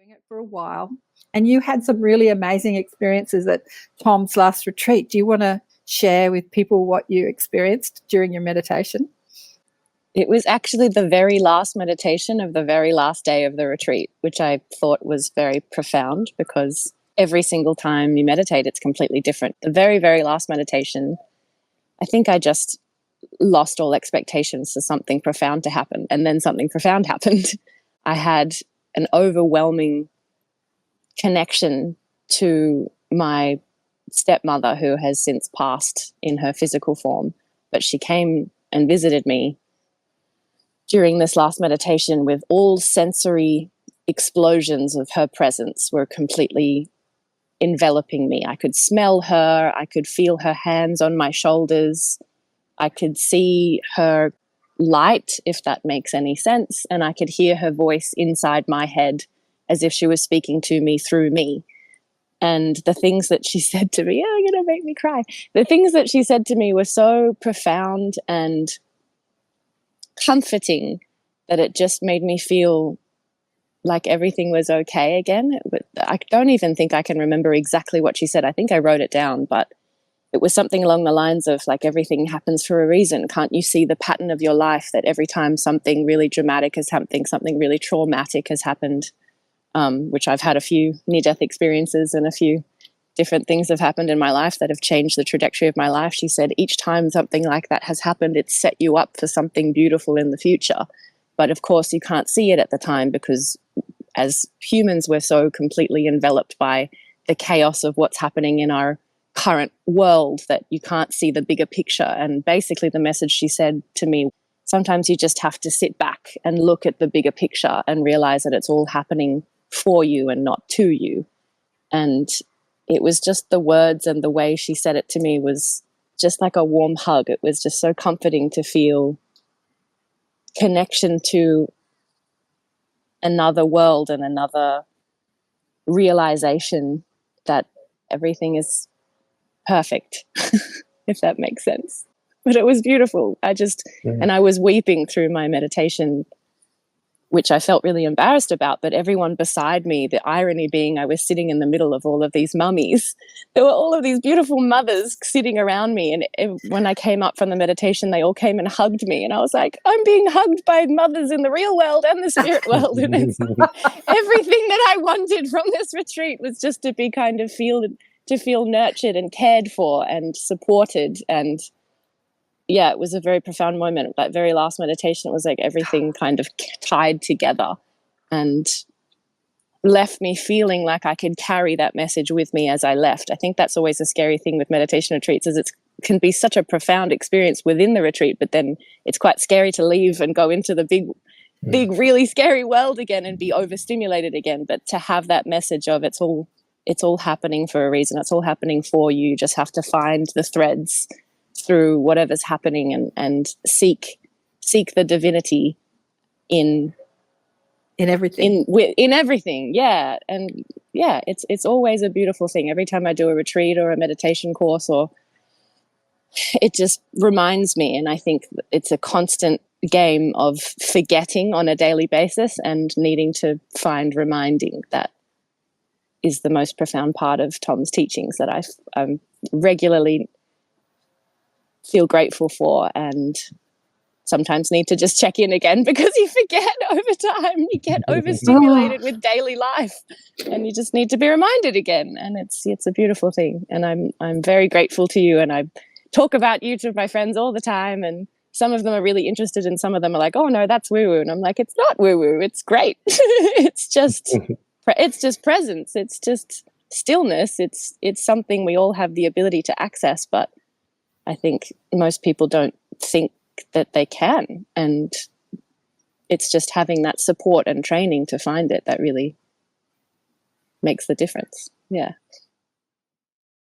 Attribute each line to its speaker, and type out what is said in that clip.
Speaker 1: doing it for a while, and you had some really amazing experiences at Tom's last retreat. Do you want to share with people what you experienced during your meditation?
Speaker 2: It was actually the very last meditation of the very last day of the retreat, which I thought was very profound because every single time you meditate, it's completely different. The very, very last meditation, I think I just lost all expectations for something profound to happen. And then something profound happened. I had an overwhelming connection to my stepmother, who has since passed in her physical form. But she came and visited me during this last meditation with all sensory explosions of her presence were completely enveloping me. I could smell her. I could feel her hands on my shoulders. I could see her light, if that makes any sense. And I could hear her voice inside my head as if she was speaking to me through me. And the things that she said to me, you're going to make me cry. The things that she said to me were so profound and comforting that it just made me feel like everything was okay again. I don't even think I can remember exactly what she said. I think I wrote it down, but it was something along the lines of like, everything happens for a reason. Can't you see the pattern of your life that every time something really dramatic has happened, something really traumatic has happened, which I've had a few near-death experiences and a few different things have happened in my life that have changed the trajectory of my life. She said, each time something like that has happened, it's set you up for something beautiful in the future. But of course, you can't see it at the time because as humans, we're so completely enveloped by the chaos of what's happening in our current world that you can't see the bigger picture. And basically the message she said to me, sometimes you just have to sit back and look at the bigger picture and realize that it's all happening for you and not to you. And it was just the words and the way she said it to me was just like a warm hug. It was just so comforting to feel connection to another world and another realization that everything is perfect, if that makes sense. But it was beautiful. And I was weeping through my meditation, which I felt really embarrassed about, but everyone beside me, the irony being I was sitting in the middle of all of these mummies. There were all of these beautiful mothers sitting around me. And when I came up from the meditation, they all came and hugged me. And I was like, I'm being hugged by mothers in the real world and the spirit world. And it's everything that I wanted from this retreat was just to be kind of feel nurtured and cared for and supported. And yeah, it was a very profound moment. That very last meditation, it was like everything kind of tied together and left me feeling like I could carry that message with me as I left. I think that's always a scary thing with meditation retreats, is it can be such a profound experience within the retreat, but then it's quite scary to leave and go into the big, really scary world again and be overstimulated again. But to have that message of it's all happening for a reason. It's all happening for you. You just have to find the threads through whatever's happening and seek the divinity in
Speaker 1: everything.
Speaker 2: In everything. Yeah. And yeah, it's always a beautiful thing. Every time I do a retreat or a meditation course, or it just reminds me, and I think it's a constant game of forgetting on a daily basis and needing to find reminding. That is the most profound part of Tom's teachings that I regularly feel grateful for, and sometimes need to just check in again because you forget over time. You get overstimulated with daily life and you just need to be reminded again. And it's a beautiful thing. And I'm very grateful to you. And I talk about you to my friends all the time. And some of them are really interested and some of them are like, oh no, that's woo-woo. And I'm like, it's not woo-woo. It's great. It's just presence. It's just stillness. It's something we all have the ability to access, but I think most people don't think that they can, and it's just having that support and training to find it that really makes the difference. Yeah.